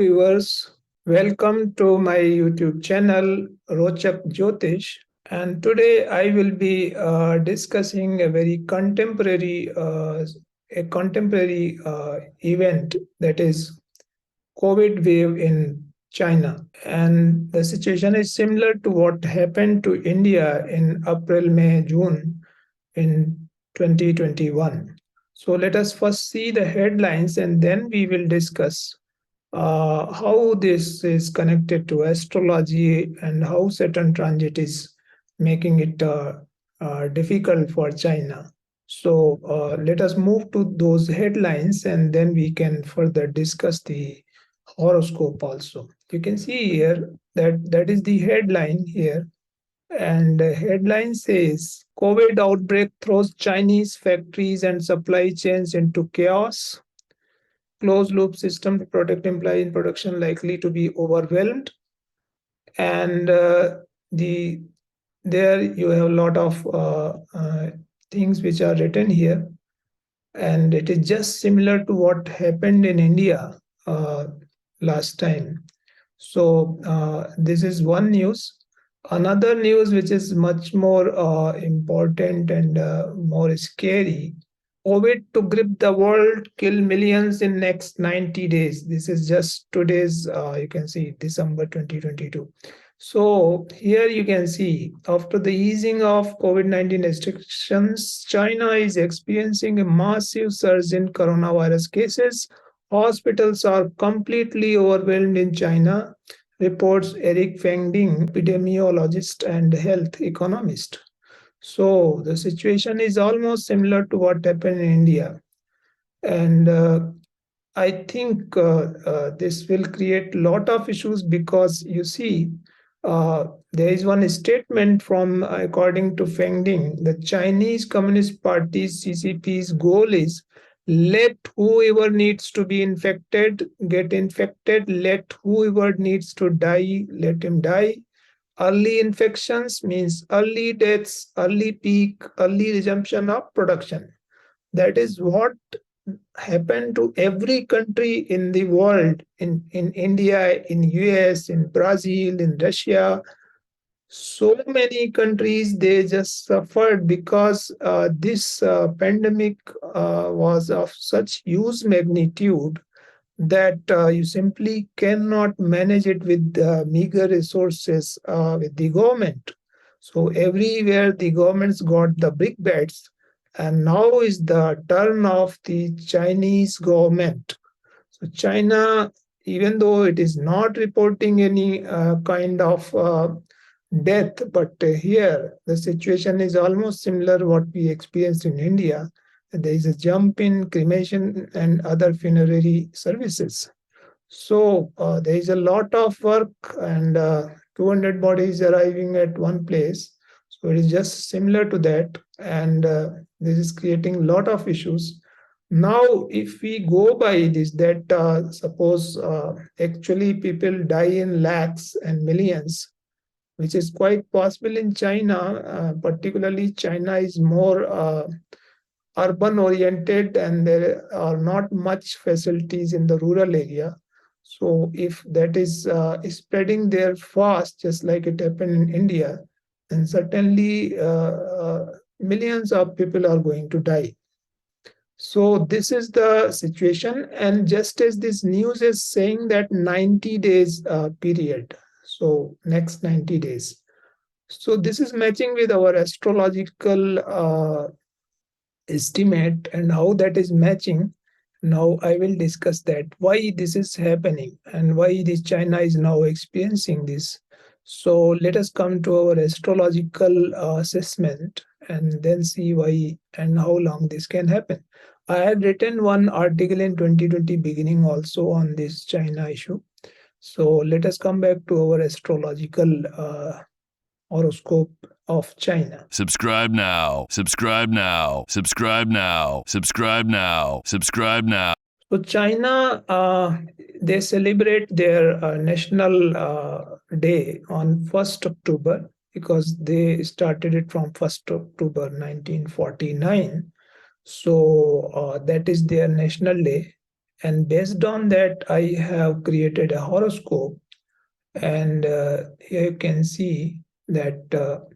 viewers, welcome to my YouTube channel Rochak Jyotish. And today I will be discussing a contemporary event, that is COVID wave in China. And the situation is similar to what happened to India in April, May, June in 2021. So let us first see the headlines and then we will discuss how this is connected to astrology and how Saturn transit is making it difficult for China. So let us move to those headlines and then we can further discuss the horoscope also. You can see here that is the headline here. And the headline says COVID outbreak throws Chinese factories and supply chains into chaos. Closed loop system to protect employee in production likely to be overwhelmed. And the there you have a lot of things which are written here, and it is just similar to what happened in India last time. So this is one news. Another news which is much more important and more scary: COVID to grip the world, kill millions in next 90 days. This is just today's, you can see December 2022. So here you can see after the easing of COVID-19 restrictions, China is experiencing a massive surge in coronavirus cases. Hospitals are completely overwhelmed in China, reports Eric Feng Ding, epidemiologist and health economist. So the situation is almost similar to what happened in India. And I think this will create a lot of issues because you see, there is one statement from, according to Feng Ding, the Chinese Communist Party CCP's goal is let whoever needs to be infected get infected, let whoever needs to die, let him die. Early infections means early deaths, early peak, early resumption of production. That is what happened to every country in the world, in India, in US, in Brazil, in Russia. So many countries, they just suffered because this pandemic was of such huge magnitude that you simply cannot manage it with meager resources with the government. So everywhere the governments got the big bets, and now is the turn of the Chinese government. So China, even though it is not reporting any kind of death, but here the situation is almost similar to what we experienced in India. There is a jump in cremation and other funerary services. So there is a lot of work, and 200 bodies arriving at one place. So it is just similar to that, and this is creating a lot of issues. Now, if we go by this, that suppose actually people die in lakhs and millions, which is quite possible in China. Particularly, China is more urban oriented and there are not much facilities in the rural area. So if that is spreading there fast, just like it happened in India, then certainly millions of people are going to die. So this is the situation. And just as this news is saying that 90 days period, so next 90 days. So this is matching with our astrological estimate, and how that is matching. Now I will discuss that, why this is happening and why this China is now experiencing this. So let us come to our astrological assessment and then see why and how long this can happen. I had written one article in 2020 beginning also on this China issue. So let us come back to our astrological horoscope of China. Subscribe now. Subscribe now. Subscribe now. Subscribe now. Subscribe now. So China, they celebrate their national day on 1st October because they started it from 1st October 1949. So that is their national day. And based on that, I have created a horoscope. And here you can see that,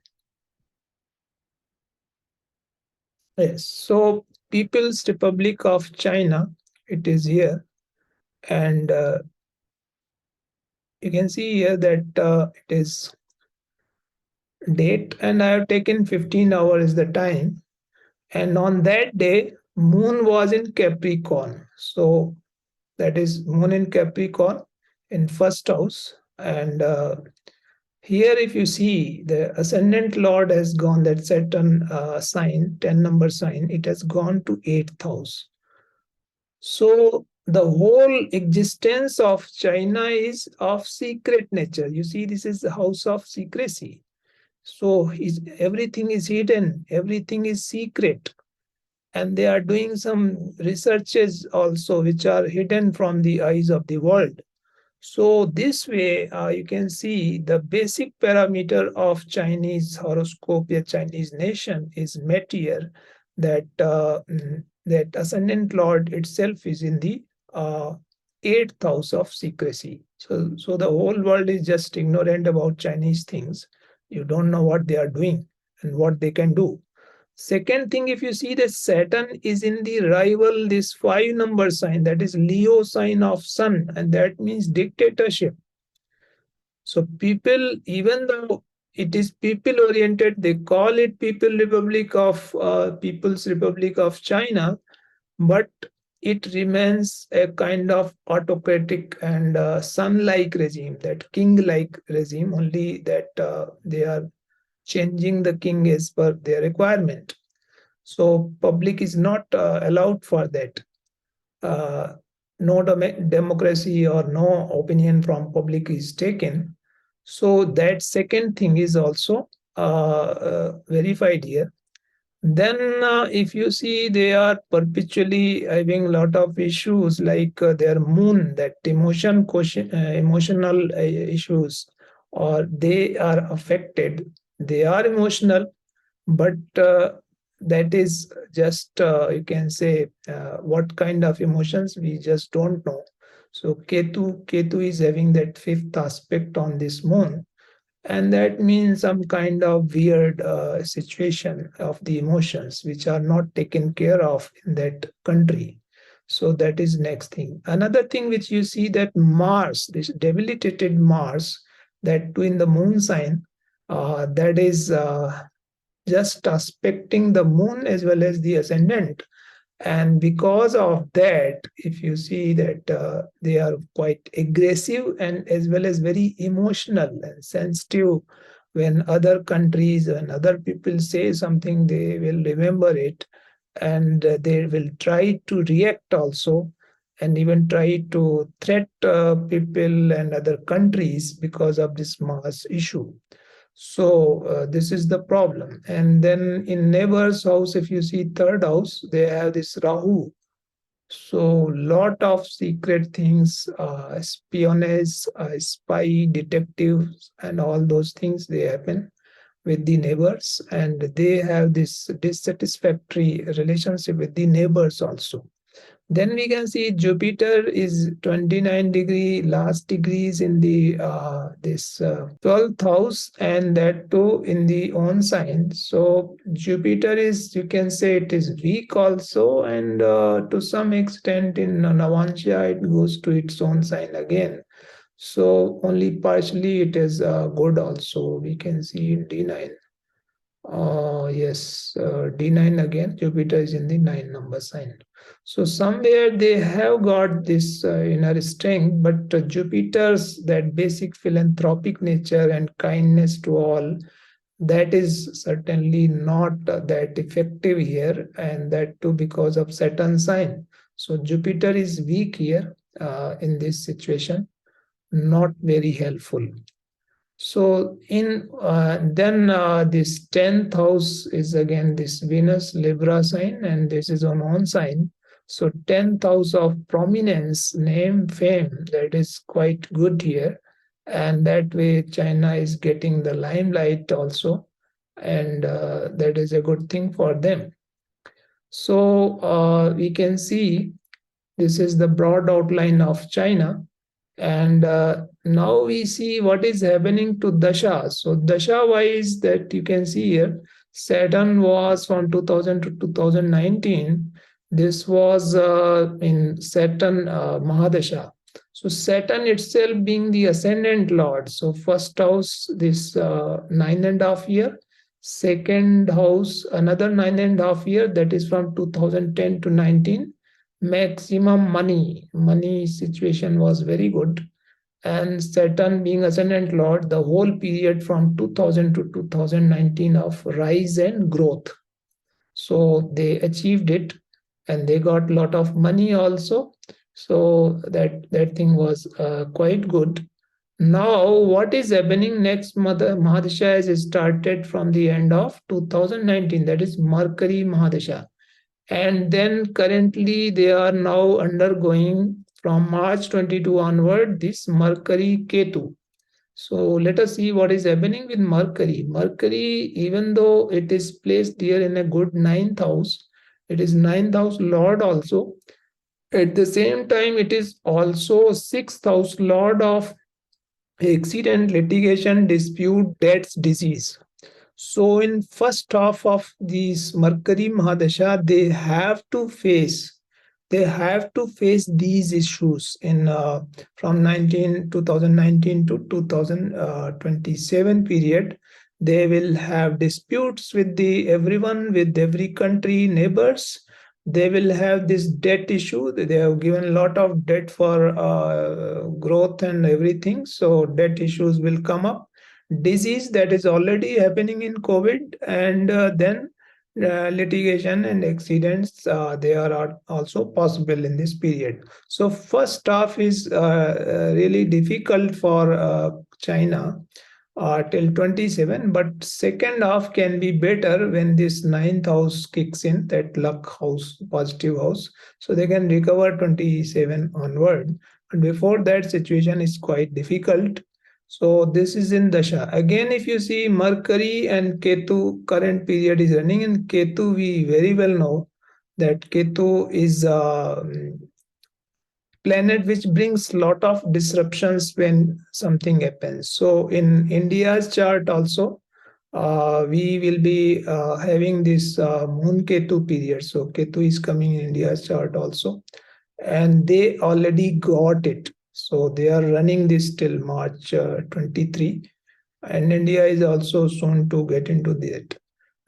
yes, so People's Republic of China, it is here. And you can see here that it is date, and I have taken 15 hours the time. And on that day, moon was in Capricorn. So that is moon in Capricorn in first house. And here, if you see, the ascendant lord has gone, that Saturn sign, 10 number sign, it has gone to 8th house. So the whole existence of China is of secret nature. You see, this is the house of secrecy. So everything is hidden, everything is secret. And they are doing some researches also, which are hidden from the eyes of the world. So this way, you can see the basic parameter of Chinese horoscope, a Chinese nation, is met here. That that ascendant lord itself is in the uh, 8th house of secrecy. So the whole world is just ignorant about Chinese things. You don't know what they are doing and what they can do. Second thing, if you see that Saturn is in the rival, this 5 number sign, that is Leo sign of Sun, and that means dictatorship. So people, even though it is people oriented, they call it People's Republic of China, but it remains a kind of autocratic and sun-like regime, that king-like regime. Only that they are changing the king as per their requirement. So public is not allowed for that. Uh, no democracy or no opinion from public is taken. So that second thing is also verified here. Then, if you see, they are perpetually having a lot of issues like their moon, that emotional issues, or they are affected. They are emotional, but that is just, you can say, what kind of emotions we just don't know. So Ketu is having that fifth aspect on this moon, and that means some kind of weird situation of the emotions which are not taken care of in that country. So that is next thing. Another thing which you see, that Mars, this debilitated Mars, that too in the moon sign, that is just aspecting the moon as well as the ascendant. And because of that, if you see that they are quite aggressive and as well as very emotional and sensitive. When other countries and other people say something, they will remember it, and they will try to react also, and even try to threat people and other countries because of this Mars issue. So this is the problem. And then in neighbor's house, if you see third house, they have this Rahu. So lot of secret things, espionage, spy, detectives, and all those things, they happen with the neighbors, and they have this dissatisfactory relationship with the neighbors also. Then we can see Jupiter is 29 degree last degrees in the this 12th house, and that too in the own sign. So Jupiter is, you can say, it is weak also, and to some extent in Navansha it goes to its own sign again. So only partially it is good also. We can see in D9. Yes, D9 again, Jupiter is in the 9 number sign. So somewhere they have got this inner strength, but Jupiter's that basic philanthropic nature and kindness to all, that is certainly not that effective here, and that too because of Saturn sign. So Jupiter is weak here in this situation, not very helpful. So in then this 10th house is again this Venus Libra sign, and this is on own sign. So 10th house of prominence, name, fame, that is quite good here, and that way China is getting the limelight also, and that is a good thing for them. So we can see This is the broad outline of China. And now we see what is happening to Dasha. So, Dasha wise, that you can see here, Saturn was from 2000 to 2019. This was in Saturn Mahadasha. So, Saturn itself being the ascendant lord. So, first house, this 9.5 year, second house, another 9.5 year, that is from 2010 to 19. Maximum money situation was very good, and Saturn being ascendant lord, the whole period from 2000 to 2019 of rise and growth. So they achieved it, and they got a lot of money also. So that thing was quite good. Now, what is happening next? Mother Mahadasha has started from the end of 2019. That is Mercury Mahadasha, and then currently they are now undergoing from March 22 onward this Mercury Ketu. So let us see what is happening with Mercury. Mercury, even though it is placed here in a good ninth house, it is ninth house Lord also. At the same time, it is also sixth house Lord of accident, litigation, dispute, debts, disease. So in first half of this Mercury Mahadasha, they have to face these issues in from 2019 to 2027 period. They will have disputes with the everyone, with every country neighbors. They will have this debt issue. They have given a lot of debt for growth and everything, so debt issues will come up. Disease, that is already happening in COVID, and then litigation and accidents, they are also possible in this period. So first half is really difficult for China till 27, but second half can be better when this ninth house kicks in, that luck house, positive house, so they can recover 27 onward. And before that, situation is quite difficult. So this is in Dasha. Again, if you see Mercury and Ketu, current period is running, and Ketu, we very well know that Ketu is a planet which brings lot of disruptions when something happens. So in India's chart also, we will be having this Moon Ketu period. So Ketu is coming in India's chart also, and they already got it. So they are running this till March 23, and India is also soon to get into that.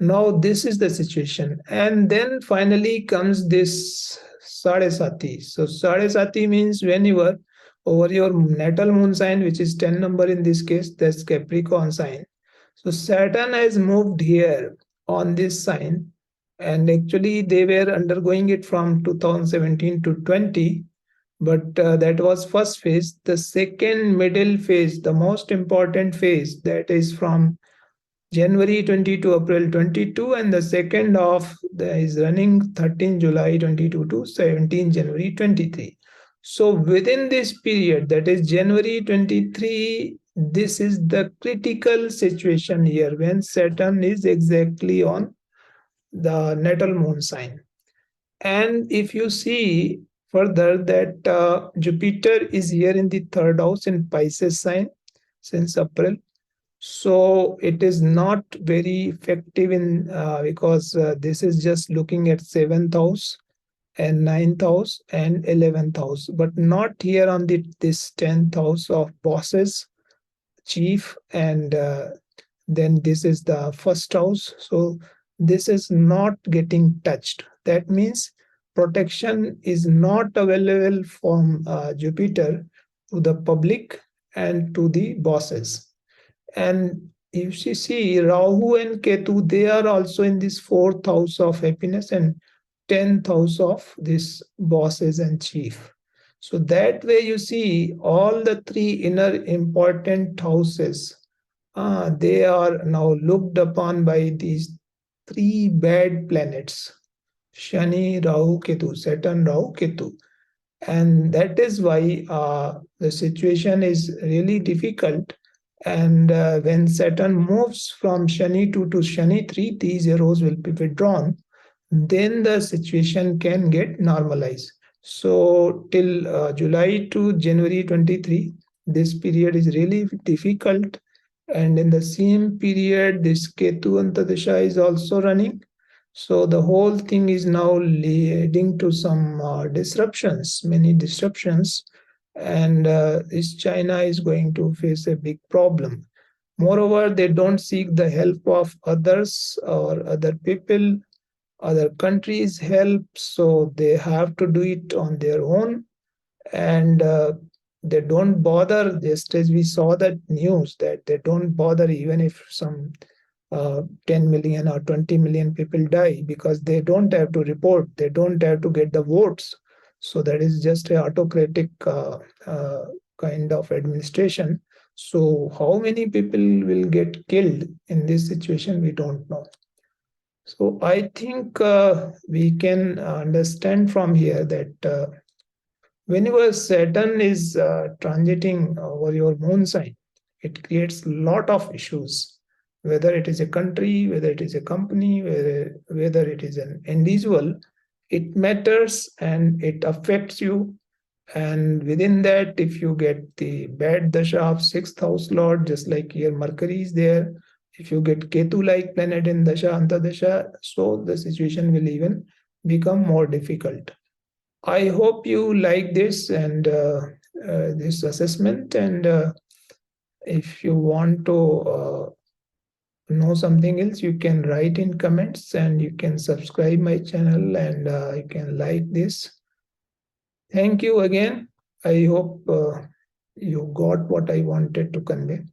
Now this is the situation, and then finally comes this Sadesati. So Sadesati means whenever over your natal moon sign, which is 10 number in this case, that's Capricorn sign. So Saturn has moved here on this sign, and actually they were undergoing it from 2017 to 20, but that was first phase. The second middle phase, the most important phase, that is from January 20 to April 22, and the second of the is running 13 July 22 to 17 January 23. So within this period, that is January 23, this is the critical situation here when Saturn is exactly on the natal moon sign. And if you see further that Jupiter is here in the third house in Pisces sign since April, so it is not very effective in because this is just looking at seventh house and ninth house and 11th house, but not here on the this 10th house of bosses, chief, and then this is the first house. So this is not getting touched. That means protection is not available from Jupiter to the public and to the bosses. And if you see Rahu and Ketu, they are also in this fourth house of happiness and 10th house of this bosses and chief. So that way you see all the three inner important houses, they are now looked upon by these three bad planets: Shani, Rahu, Ketu, Saturn, Rahu, Ketu. And that is why the situation is really difficult. And when Saturn moves from Shani 2 to Shani 3, these arrows will be withdrawn. Then the situation can get normalized. So till July to January 23, this period is really difficult. And in the same period, this Ketu Antadasha is also running. So the whole thing is now leading to some disruptions, many disruptions, and this China is going to face a big problem. Moreover, they don't seek the help of others or other people, other countries' help, so they have to do it on their own, and they don't bother. Just as we saw that news, that they don't bother even if some 10 million or 20 million people die, because they don't have to report, they don't have to get the votes. So that is just a autocratic kind of administration. So how many people will get killed in this situation, we don't know. So I think we can understand from here that whenever Saturn is transiting over your moon sign, it creates a lot of issues. Whether it is a country, whether it is a company, whether it is an individual, it matters and it affects you. And within that, if you get the bad dasha of sixth house lord, just like here Mercury is there, if you get Ketu like planet in dasha, antadasha, so the situation will even become more difficult. I hope you like this and this assessment. And if you want to know something else, you can write in comments, and you can subscribe my channel, and you can like this. Thank you again. I hope you got what I wanted to convey.